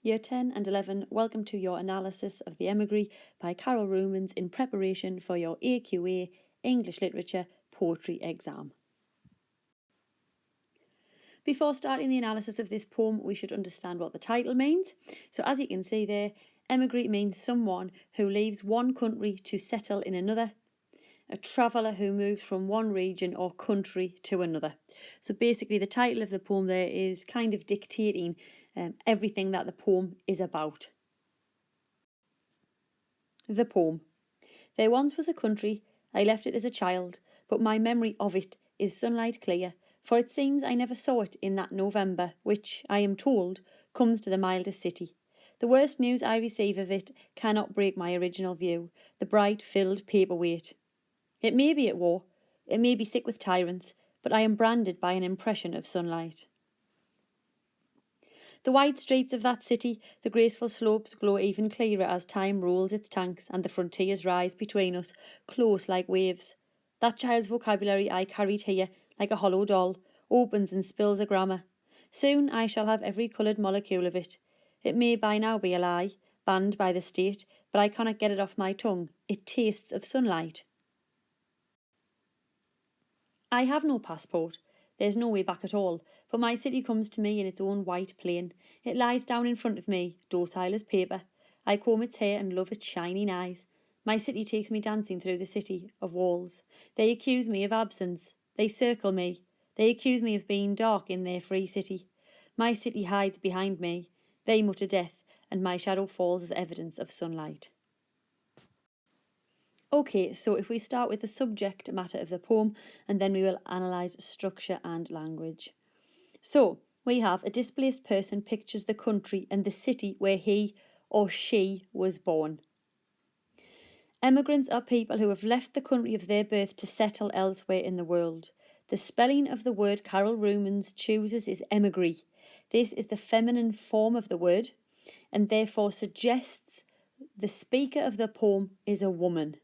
Year 10 and 11, welcome to your analysis of the Emigree by Carol Rumens in preparation for your AQA English Literature Poetry exam. Before starting the analysis of this poem, we should understand what the title means. So as you can see there, emigree means someone who leaves one country to settle in another, a traveller who moves from one region or country to another. So basically the title of the poem there is kind of dictating everything that the poem is about. The poem. There once was a country, I left it as a child, but my memory of it is sunlight clear, for it seems I never saw it in that November, which, I am told, comes to the mildest city. The worst news I receive of it cannot break my original view, the bright filled paperweight. It may be at war, it may be sick with tyrants, but I am branded by an impression of sunlight. The wide streets of that city, the graceful slopes glow even clearer as time rolls its tanks and the frontiers rise between us, close like waves. That child's vocabulary I carried here, like a hollow doll, opens and spills a grammar. Soon I shall have every coloured molecule of it. It may by now be a lie, banned by the state, but I cannot get it off my tongue. It tastes of sunlight. I have no passport. There's no way back at all, but my city comes to me in its own white plane. It lies down in front of me, docile as paper. I comb its hair and love its shining eyes. My city takes me dancing through the city of walls. They accuse me of absence. They circle me. They accuse me of being dark in their free city. My city hides behind me. They mutter death, and my shadow falls as evidence of sunlight. Okay, so if we start with the subject matter of the poem, and then we will analyse structure and language. So, we have a displaced person pictures the country and the city where he or she was born. Emigrants are people who have left the country of their birth to settle elsewhere in the world. The spelling of the word Carol Rumens chooses is emigree. This is the feminine form of the word, and therefore suggests the speaker of the poem is a woman.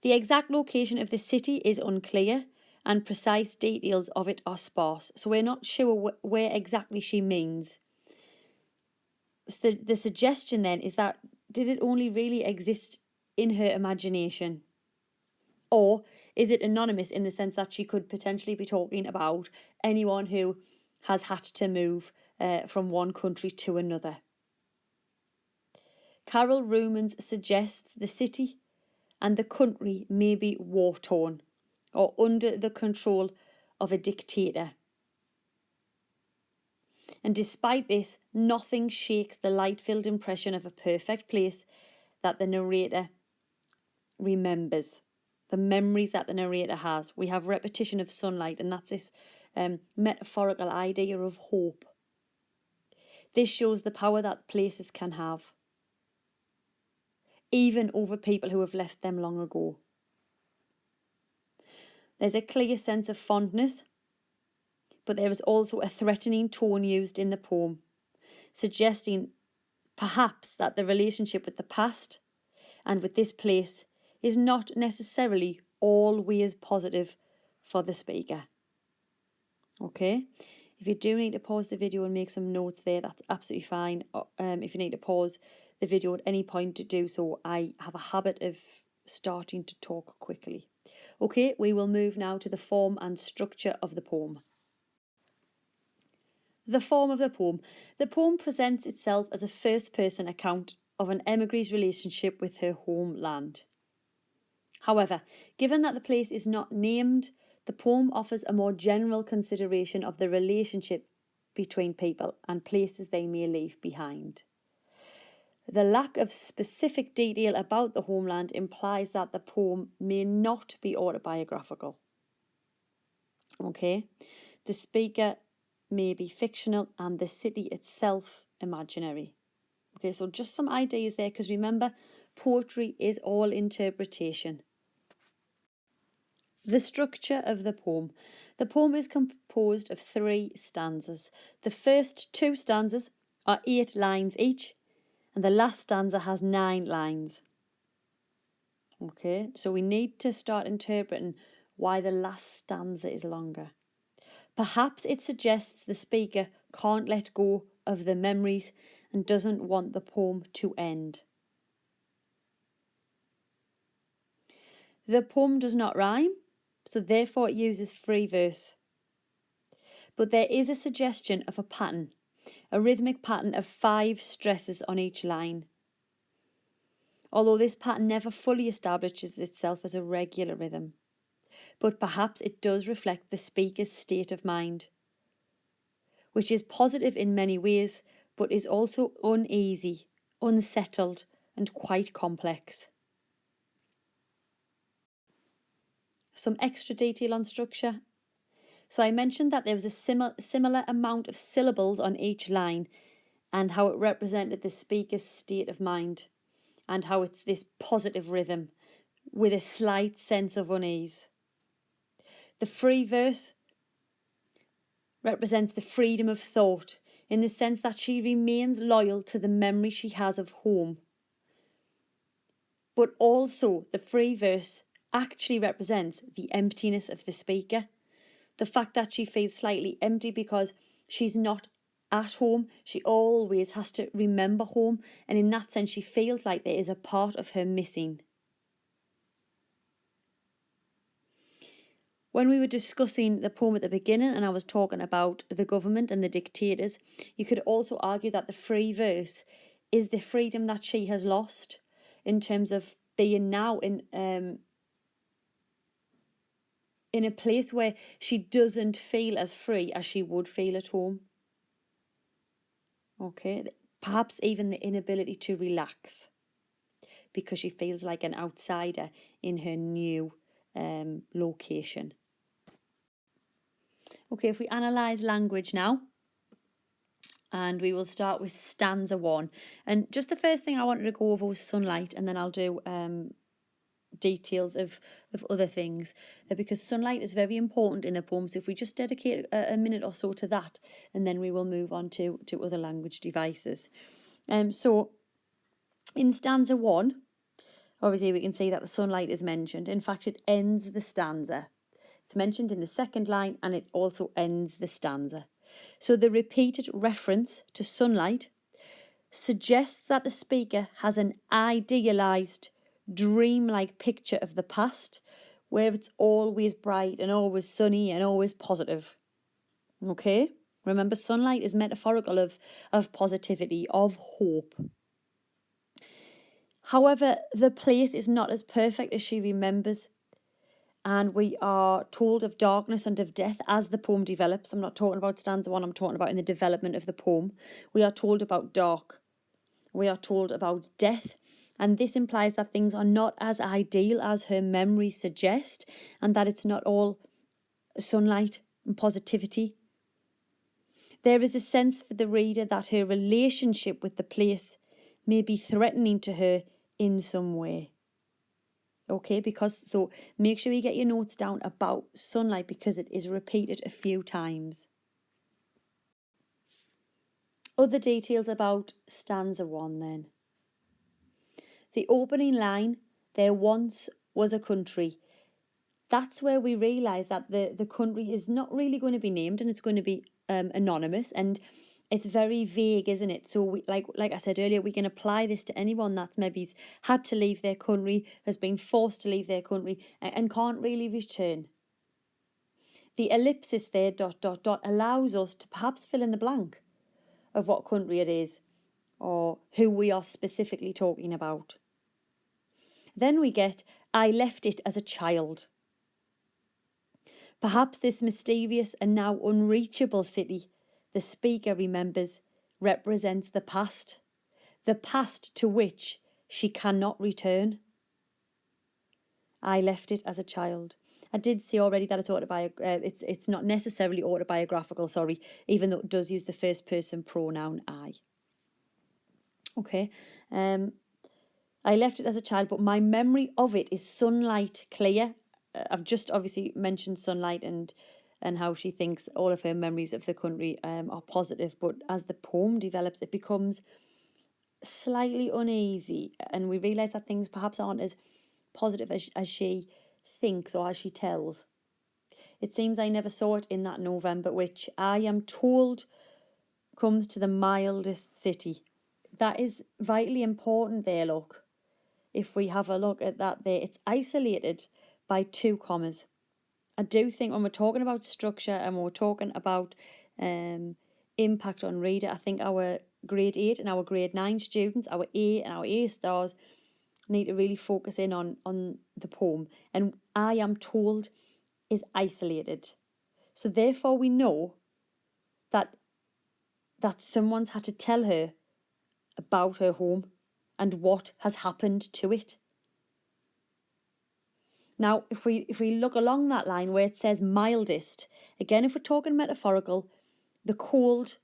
The exact location of the city is unclear and precise details of it are sparse, so we're not sure where exactly she means. So the suggestion then is that did it only really exist in her imagination? Or is it anonymous in the sense that she could potentially be talking about anyone who has had to move from one country to another? Carol Rumens suggests the city and the country may be war-torn or under the control of a dictator. And despite this, nothing shakes the light-filled impression of a perfect place that the narrator remembers, the memories that the narrator has. We have repetition of sunlight, and that's this metaphorical idea of hope. This shows the power that places can have, even over people who have left them long ago. There's a clear sense of fondness, but there is also a threatening tone used in the poem, suggesting perhaps that the relationship with the past and with this place is not necessarily always positive for the speaker. Okay, if you do need to pause the video and make some notes there, that's absolutely fine. If you need to pause the video at any point to do so, I have a habit of starting to talk quickly. Okay, we will move now to the form and structure of the poem. The form of the poem. The poem presents itself as a first-person account of an emigree's relationship with her homeland. However, given that the place is not named, the poem offers a more general consideration of the relationship between people and places they may leave behind. The lack of specific detail about the homeland implies that the poem may not be autobiographical. Okay, the speaker may be fictional and the city itself imaginary. Okay, so just some ideas there, because remember, poetry is all interpretation. The structure of the poem. The poem is composed of 3 stanzas. The first 2 stanzas are 8 lines each, and the last stanza has 9 lines. Okay, so we need to start interpreting why the last stanza is longer. Perhaps it suggests the speaker can't let go of the memories and doesn't want the poem to end. The poem does not rhyme, so therefore it uses free verse. But there is a suggestion of a pattern, a rhythmic pattern of 5 stresses on each line. Although this pattern never fully establishes itself as a regular rhythm, but perhaps it does reflect the speaker's state of mind, which is positive in many ways, but is also uneasy, unsettled, and quite complex. Some extra detail on structure. So I mentioned that there was a similar amount of syllables on each line and how it represented the speaker's state of mind and how it's this positive rhythm with a slight sense of unease. The free verse represents the freedom of thought in the sense that she remains loyal to the memory she has of home. But also the free verse actually represents the emptiness of the speaker. The fact that she feels slightly empty because she's not at home. She always has to remember home, and in that sense she feels like there is a part of her missing. When we were discussing the poem at the beginning and I was talking about the government and the dictators, you could also argue that the free verse is the freedom that she has lost in terms of being now in a place where she doesn't feel as free as she would feel at home. Okay, perhaps even the inability to relax because she feels like an outsider in her new location. Okay, if we analyse language now, and we will start with stanza 1. And just the first thing I wanted to go over was sunlight, and then I'll do details of other things, because sunlight is very important in the poem. So if we just dedicate a minute or so to that, and then we will move on to other language devices. So in stanza 1, obviously we can see that the sunlight is mentioned. In fact, it ends the stanza. It's mentioned in the second line and it also ends the stanza. So the repeated reference to sunlight suggests that the speaker has an idealised, dreamlike picture of the past where it's always bright and always sunny and always positive. Okay? Remember, sunlight is metaphorical of positivity, of hope. However, the place is not as perfect as she remembers, and we are told of darkness and of death as the poem develops. I'm not talking about stanza 1, I'm talking about in the development of the poem. We are told about dark. We are told about death, and this implies that things are not as ideal as her memories suggest, and that it's not all sunlight and positivity. There is a sense for the reader that her relationship with the place may be threatening to her in some way. Okay, so make sure you get your notes down about sunlight because it is repeated a few times. Other details about stanza 1 then. The opening line, there once was a country. That's where we realise that the country is not really going to be named and it's going to be anonymous, and it's very vague, isn't it? So we, like I said earlier, we can apply this to anyone that's maybe had to leave their country, has been forced to leave their country and can't really return. The ellipsis there, ... allows us to perhaps fill in the blank of what country it is or who we are specifically talking about. Then we get, I left it as a child. Perhaps this mysterious and now unreachable city, the speaker remembers, represents the past to which she cannot return. I left it as a child. I did say already that it's not necessarily autobiographical, even though it does use the first person pronoun I. Okay, I left it as a child, but my memory of it is sunlight clear. I've just obviously mentioned sunlight and how she thinks all of her memories of the country are positive, but as the poem develops, it becomes slightly uneasy, and we realise that things perhaps aren't as positive as she thinks or as she tells. It seems I never saw it in that November, which I am told comes to the mildest city. That is vitally important there, look. If we have a look at that there, it's isolated by 2 commas. I do think when we're talking about structure and we're talking about impact on reader, I think our grade 8 and our grade 9 students, our A and our A stars, need to really focus in on the poem. And I am told is isolated. So therefore we know that someone's had to tell her about her home and what has happened to it. Now, if we look along that line where it says mildest, again, if we're talking metaphorical, the cold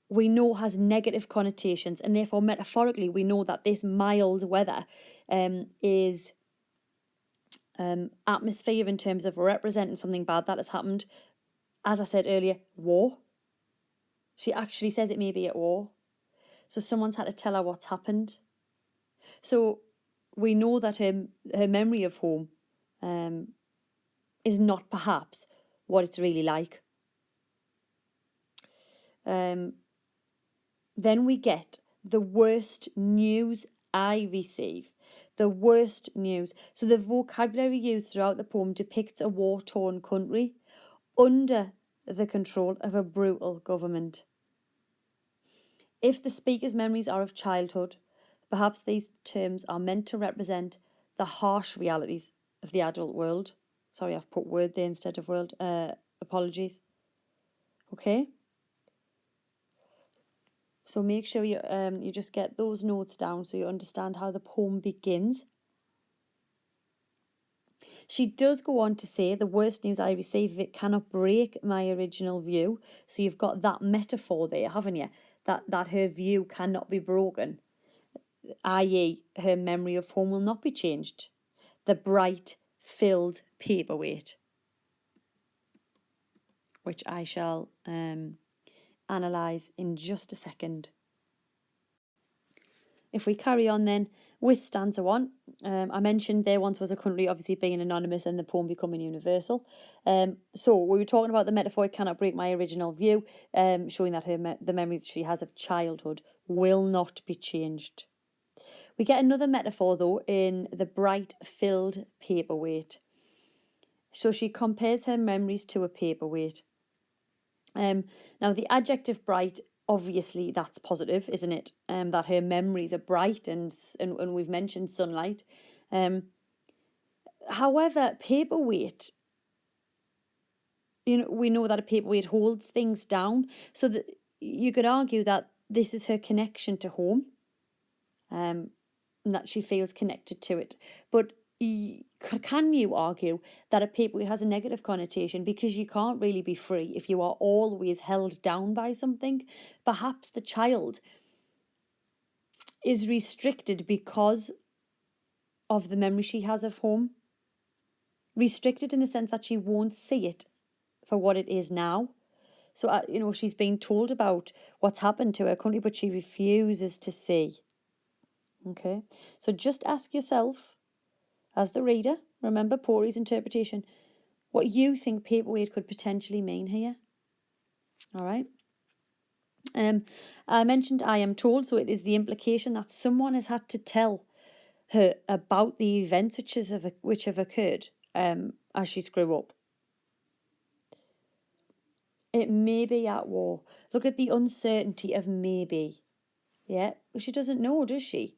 we know has negative connotations, and therefore metaphorically we know that this mild weather is atmosphere in terms of representing something bad that has happened. As I said earlier, war. She actually says it may be at war. So someone's had to tell her what's happened. So we know that her memory of home is not perhaps what it's really like. Then we get the worst news I receive. The worst news. So the vocabulary used throughout the poem depicts a war-torn country under the control of a brutal government. If the speaker's memories are of childhood, perhaps these terms are meant to represent the harsh realities of the adult world. Sorry, I've put word there instead of world. Apologies. Okay. So make sure you just get those notes down so you understand how the poem begins. She does go on to say, the worst news I receive, it cannot break my original view. So you've got that metaphor there, haven't you? That her view cannot be broken, i.e. her memory of home will not be changed. The bright, filled paperweight, which I shall analyse in just a second. If we carry on then with stanza 1, I mentioned there once was a country, obviously being anonymous and the poem becoming universal. So we were talking about the metaphor, it cannot break my original view, showing that the memories she has of childhood will not be changed. We get another metaphor though in the bright filled paperweight. So she compares her memories to a paperweight. Now the adjective bright, obviously that's positive, isn't it? That her memories are bright and we've mentioned sunlight. However, paperweight, we know that a paperweight holds things down, so that you could argue that this is her connection to home, and that she feels connected to it. But can you argue that a paperweight has a negative connotation because you can't really be free if you are always held down by something? Perhaps the child is restricted because of the memory she has of home. Restricted in the sense that she won't see it for what it is now. So, she's being told about what's happened to her country, but she refuses to see. Okay, so just ask yourself, as the reader, remember Poetry's interpretation, what you think paperweight could potentially mean here. All right. I mentioned I am told, so it is the implication that someone has had to tell her about the events which have occurred as she's grew up. It may be at war. Look at the uncertainty of maybe. Yeah, well, she doesn't know, does she?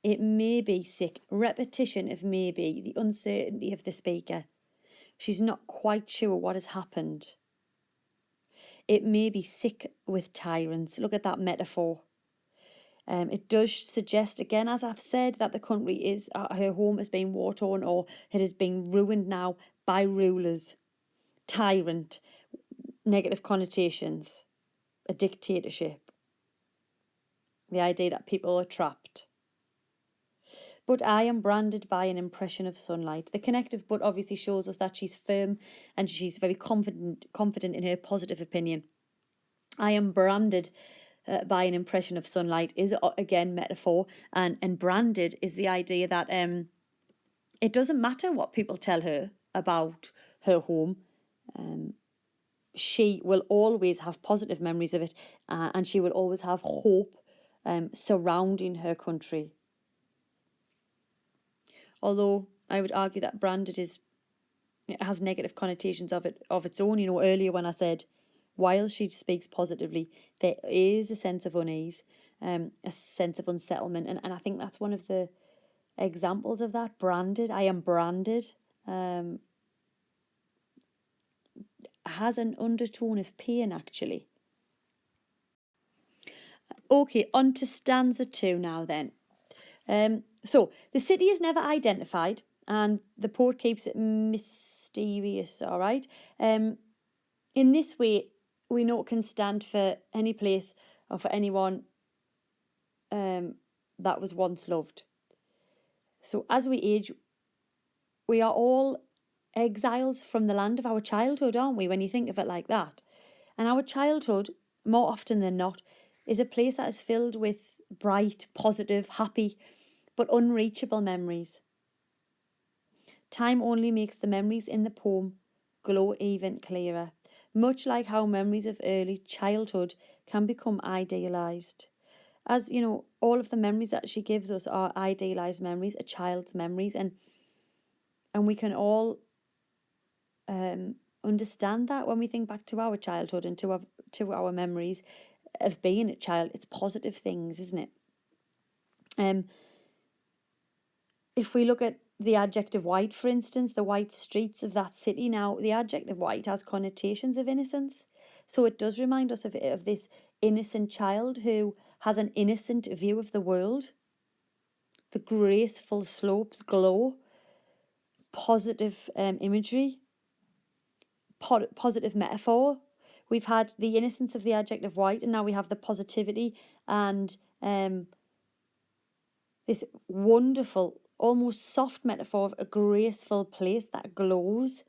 It may be sick. Repetition of maybe, the uncertainty of the speaker. She's not quite sure what has happened. It may be sick with tyrants. Look at that metaphor. It does suggest, again, as I've said, that the country is, her home has been war-torn, or it has been ruined now by rulers. Tyrant, negative connotations, a dictatorship. The idea that people are trapped. But I am branded by an impression of sunlight. The connective but obviously shows us that she's firm and she's very confident in her positive opinion. I am branded by an impression of sunlight is again metaphor, and branded is the idea that it doesn't matter what people tell her about her home. she will always have positive memories of it, and she will always have hope surrounding her country. Although I would argue that branded it has negative connotations of its own. You know, earlier when I said while she speaks positively, there is a sense of unease, a sense of unsettlement, and I think that's one of the examples of that. Branded, I am branded, has an undertone of pain, actually. Okay, on to stanza 2 now then. So the city is never identified, and the poet keeps it mysterious, all right? In this way, we know it can stand for any place or for anyone that was once loved. So as we age, we are all exiles from the land of our childhood, aren't we, when you think of it like that? And our childhood, more often than not, is a place that is filled with bright, positive, happy, but unreachable memories. Time only makes the memories in the poem glow even clearer, much like how memories of early childhood can become idealised. As you know, all of the memories that she gives us are idealised memories, a child's memories, and we can all understand that when we think back to our childhood and to our memories of being a child. It's positive things, isn't it? If we look at the adjective white, for instance, the white streets of that city, now the adjective white has connotations of innocence. So it does remind us of this innocent child who has an innocent view of the world. The graceful slopes glow, positive imagery, positive metaphor. We've had the innocence of the adjective white, and now we have the positivity and this wonderful, almost soft metaphor of a graceful place that glows.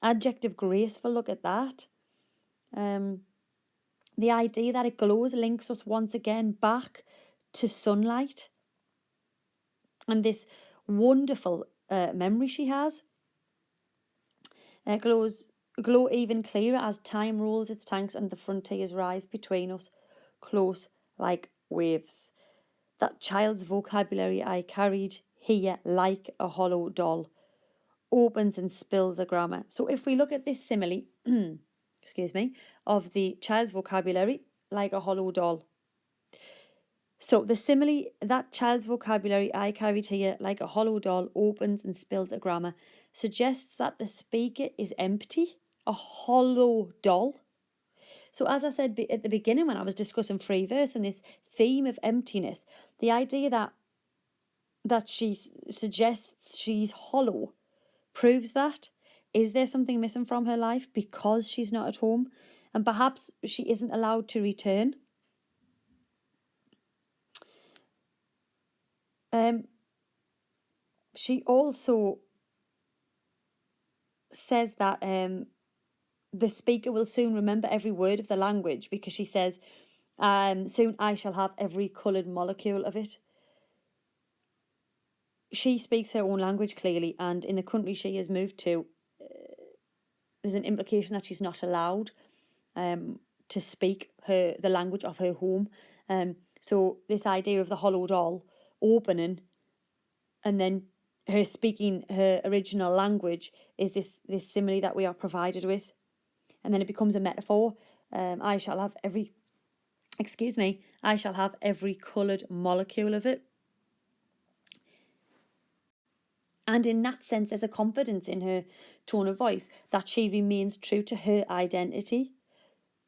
Adjective graceful, look at that. The idea that it glows links us once again back to sunlight and this wonderful memory she has. Glow even clearer as time rolls its tanks and the frontiers rise between us, close like waves. That child's vocabulary I carried here like a hollow doll opens and spills a grammar. So if we look at this simile, excuse me, of the child's vocabulary like a hollow doll. So the simile, that child's vocabulary I carried here like a hollow doll opens and spills a grammar, suggests that the speaker is empty, a hollow doll. So as I said at the beginning when I was discussing free verse and this theme of emptiness, the idea that she suggests she's hollow proves that. Is there something missing from her life because she's not at home? And perhaps she isn't allowed to return. She also says that the speaker will soon remember every word of the language, because she says, soon I shall have every coloured molecule of it. She speaks her own language clearly, and in the country she has moved to, there's an implication that she's not allowed to speak the language of her home. So this idea of the hollow doll opening and then her speaking her original language is this simile that we are provided with. And then it becomes a metaphor. I shall have every coloured molecule of it. And in that sense, there's a confidence in her tone of voice that she remains true to her identity,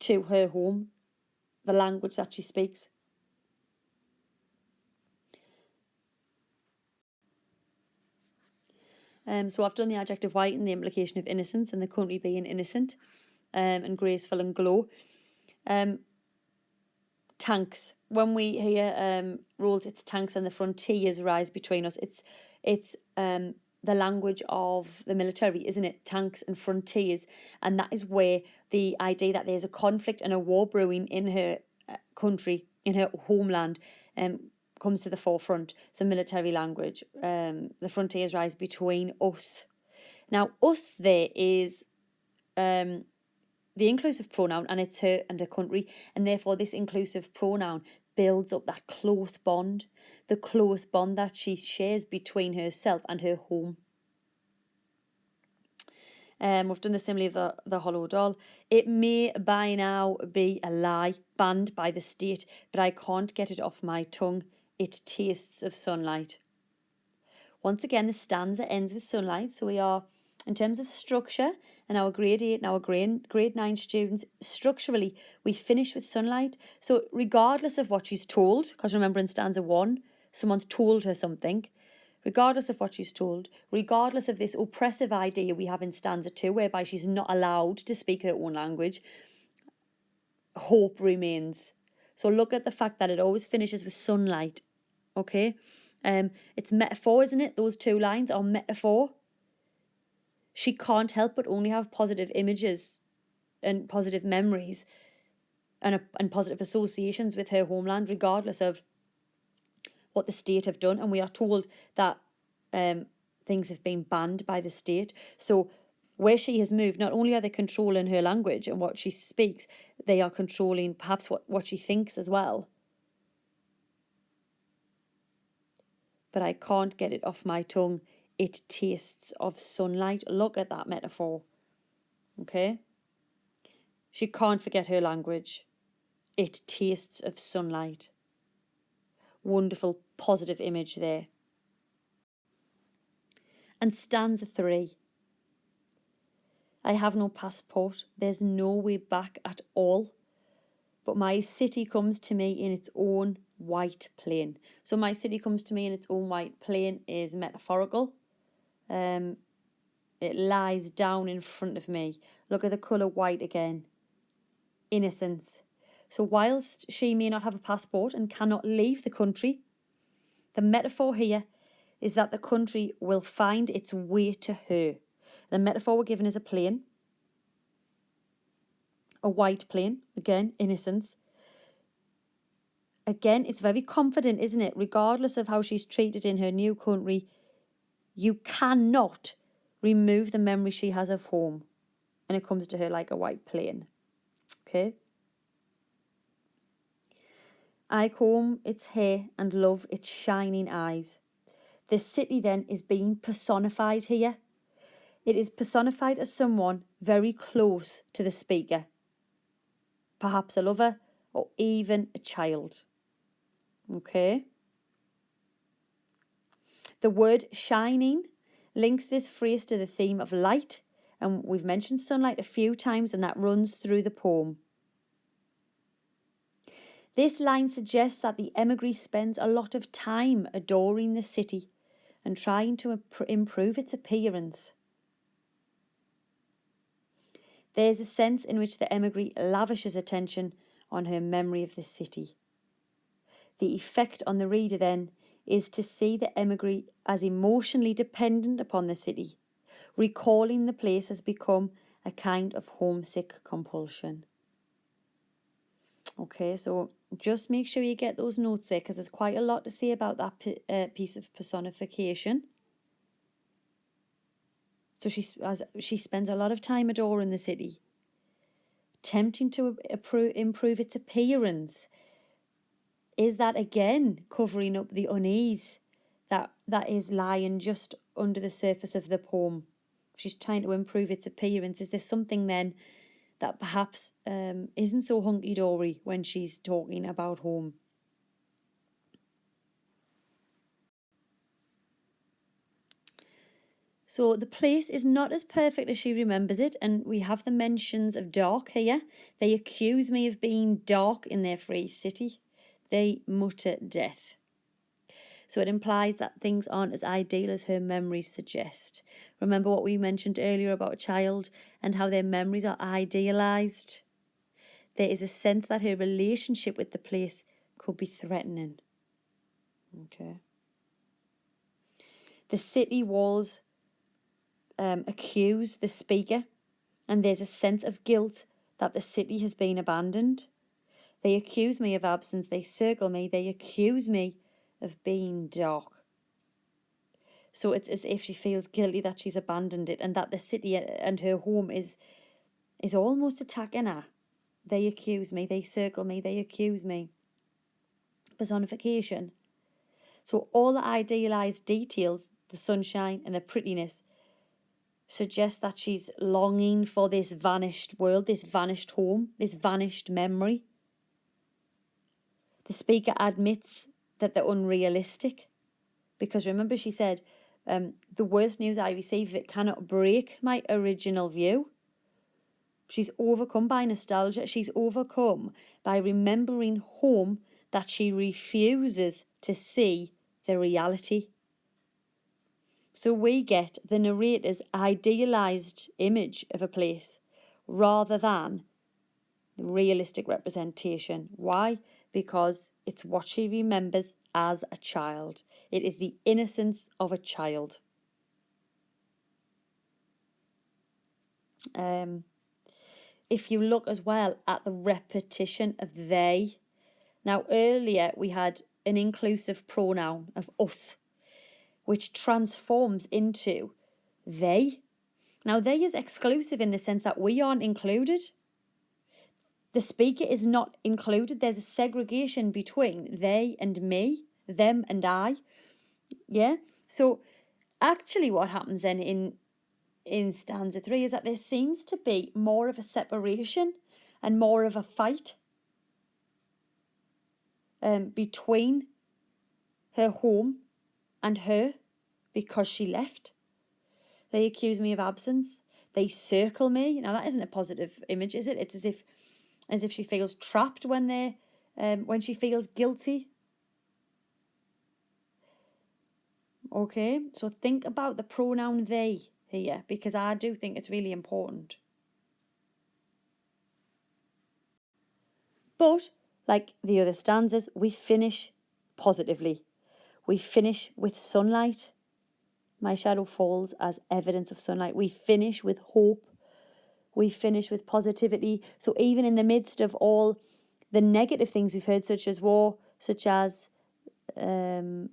to her home, the language that she speaks. So I've done the adjective white and the implication of innocence and the country being innocent and graceful and glow. Tanks. When we hear rolls its tanks and the frontiers rise between us, it's the language of the military, isn't it? Tanks and frontiers. And that is where the idea that there's a conflict and a war brewing in her country, in her homeland, comes to the forefront. So military language. The frontiers rise between us. Now, us there is the inclusive pronoun, and it's her and the country, and therefore this inclusive pronoun builds up that close bond, the close bond that she shares between herself and her home. We've done the simile of the hollow doll. It may by now be a lie, banned by the state, but I can't get it off my tongue. It tastes of sunlight. Once again, the stanza ends with sunlight. So we are, in terms of structure, and our grade 8 and our grade 9 students, structurally, we finish with sunlight. So regardless of what she's told, because remember in stanza 1, someone's told her something, regardless of what she's told, regardless of this oppressive idea we have in stanza 2, whereby she's not allowed to speak her own language, hope remains. So look at the fact that it always finishes with sunlight, okay? It's metaphor, isn't it? Those two lines are metaphor. She can't help but only have positive images and positive memories and positive associations with her homeland, regardless of what the state have done. And we are told that things have been banned by the state. So where she has moved, not only are they controlling her language and what she speaks, they are controlling perhaps what she thinks as well. But I can't get it off my tongue. It tastes of sunlight. Look at that metaphor. Okay? She can't forget her language. It tastes of sunlight. Wonderful, positive image there. And stanza 3. I have no passport. There's no way back at all. But my city comes to me in its own white plane. So my city comes to me in its own white plane is metaphorical. It lies down in front of me. Look at the colour white again. Innocence. So whilst she may not have a passport and cannot leave the country, the metaphor here is that the country will find its way to her. The metaphor we're given is a plane. A white plane. Again, innocence. Again, it's very confident, isn't it? Regardless of how she's treated in her new country, you cannot remove the memory she has of home. And it comes to her like a white plane. Okay? I comb its hair and love its shining eyes. The city then is being personified here. It is personified as someone very close to the speaker. Perhaps a lover or even a child. Okay? The word shining links this phrase to the theme of light, and we've mentioned sunlight a few times, and that runs through the poem. This line suggests that the Emigree spends a lot of time adoring the city and trying to improve its appearance. There's a sense in which the Emigree lavishes attention on her memory of the city. The effect on the reader then is to see the Emigree as emotionally dependent upon the city. Recalling the place has become a kind of homesick compulsion. Okay, so just make sure you get those notes there, because there's quite a lot to say about that piece of personification. So she spends a lot of time adoring the city, attempting to improve its appearance. Is that again covering up the unease that is lying just under the surface of the poem? She's trying to improve its appearance. Is there something then that perhaps isn't so hunky-dory when she's talking about home? So the place is not as perfect as she remembers it, and we have the mentions of dark here. They accuse me of being dark in their free city. They mutter death. So it implies that things aren't as ideal as her memories suggest. Remember what we mentioned earlier about a child and how their memories are idealised? There is a sense that her relationship with the place could be threatening. Okay. The city walls accuse the speaker, and there's a sense of guilt that the city has been abandoned. They accuse me of absence, they circle me, they accuse me of being dark. So it's as if she feels guilty that she's abandoned it, and that the city and her home is is almost attacking her. They accuse me, they circle me, they accuse me. Personification. So all the idealised details, the sunshine and the prettiness, suggest that she's longing for this vanished world, this vanished home, this vanished memory. The speaker admits that they're unrealistic, because remember she said, the worst news I receive, it cannot break my original view. She's overcome by nostalgia. She's overcome by remembering home that she refuses to see the reality. So we get the narrator's idealised image of a place rather than the realistic representation. Why? Because it's what she remembers as a child. It is the innocence of a child. If you look as well at the repetition of they. Now earlier we had an inclusive pronoun of us, which transforms into they. Now they is exclusive in the sense that we aren't included. The speaker is not included. There's a segregation between they and me, them and I. Yeah. So actually what happens then in stanza 3 is that there seems to be more of a separation and more of a fight between her home and her, because she left. They accuse me of absence. They circle me. Now that isn't a positive image, is it? It's as if she feels trapped when she feels guilty. Okay, so think about the pronoun they here, because I do think it's really important. But like the other stanzas, we finish positively. We finish with sunlight. My shadow falls as evidence of sunlight. We finish with hope. We finish with positivity. So even in the midst of all the negative things we've heard, such as war, such as the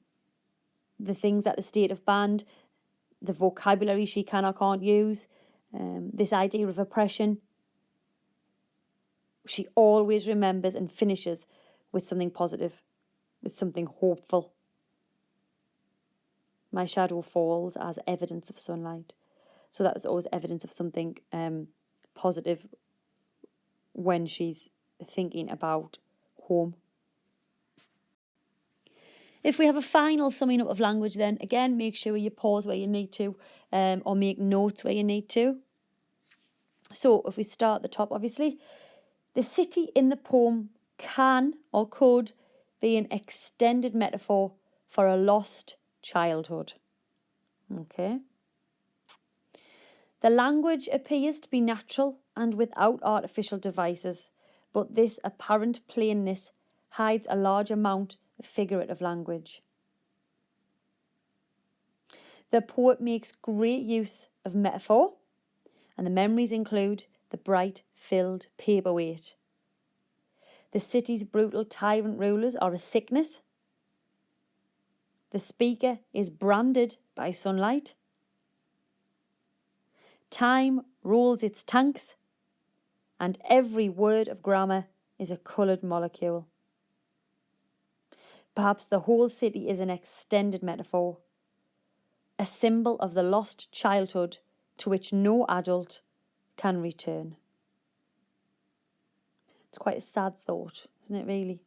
things that the state have banned, the vocabulary she can or can't use, this idea of oppression, she always remembers and finishes with something positive, with something hopeful. My shadow falls as evidence of sunlight. So that's always evidence of something positive when she's thinking about home. If we have a final summing up of language, then again, make sure you pause where you need to, or make notes where you need to. So if we start at the top, obviously, the city in the poem can or could be an extended metaphor for a lost childhood. Okay. The language appears to be natural and without artificial devices, but this apparent plainness hides a large amount of figurative language. The poet makes great use of metaphor, and the memories include the bright, filled paperweight. The city's brutal tyrant rulers are a sickness. The speaker is branded by sunlight. Time rolls its tanks, and every word of grammar is a coloured molecule. Perhaps the whole city is an extended metaphor, a symbol of the lost childhood to which no adult can return. It's quite a sad thought, isn't it, really?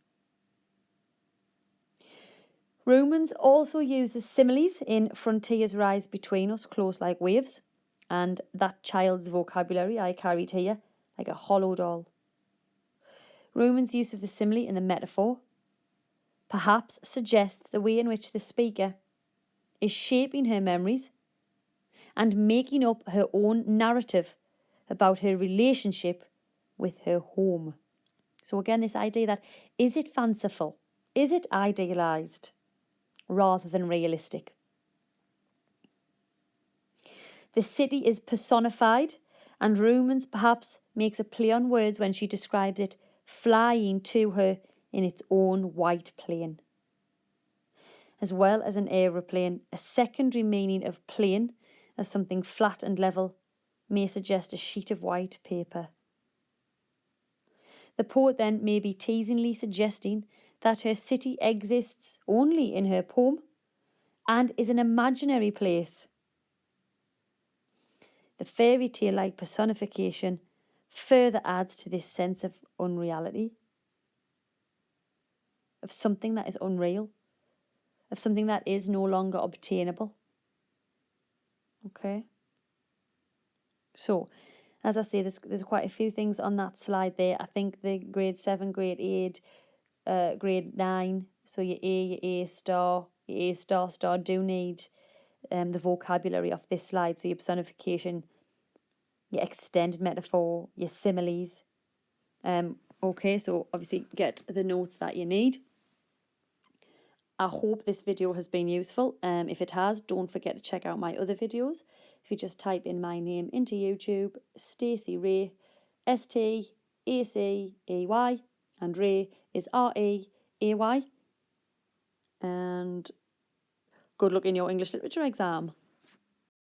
Rumens also uses similes in Frontiers rise between us, close like waves, and that child's vocabulary I carried here like a hollow doll. Rumens' use of the simile and the metaphor perhaps suggests the way in which the speaker is shaping her memories and making up her own narrative about her relationship with her home. So again, this idea that, is it fanciful? Is it idealised rather than realistic? The city is personified, and Rumens perhaps makes a play on words when she describes it flying to her in its own white plane. As well as an aeroplane, a secondary meaning of plane as something flat and level may suggest a sheet of white paper. The poet then may be teasingly suggesting that her city exists only in her poem and is an imaginary place. The fairy tale-like personification further adds to this sense of unreality, of something that is unreal, of something that is no longer obtainable. Okay? So, as I say, there's quite a few things on that slide there. I think the grade 7, grade 8, grade 9, so your A star, your A star star do need the vocabulary of this slide. So your personification, your extended metaphor, your similes. Okay, so obviously get the notes that you need. I hope this video has been useful. If it has, don't forget to check out my other videos. If you just type in my name into YouTube, Stacey Reay, Stacey, and Reay is Reay. And good luck in your English literature exam.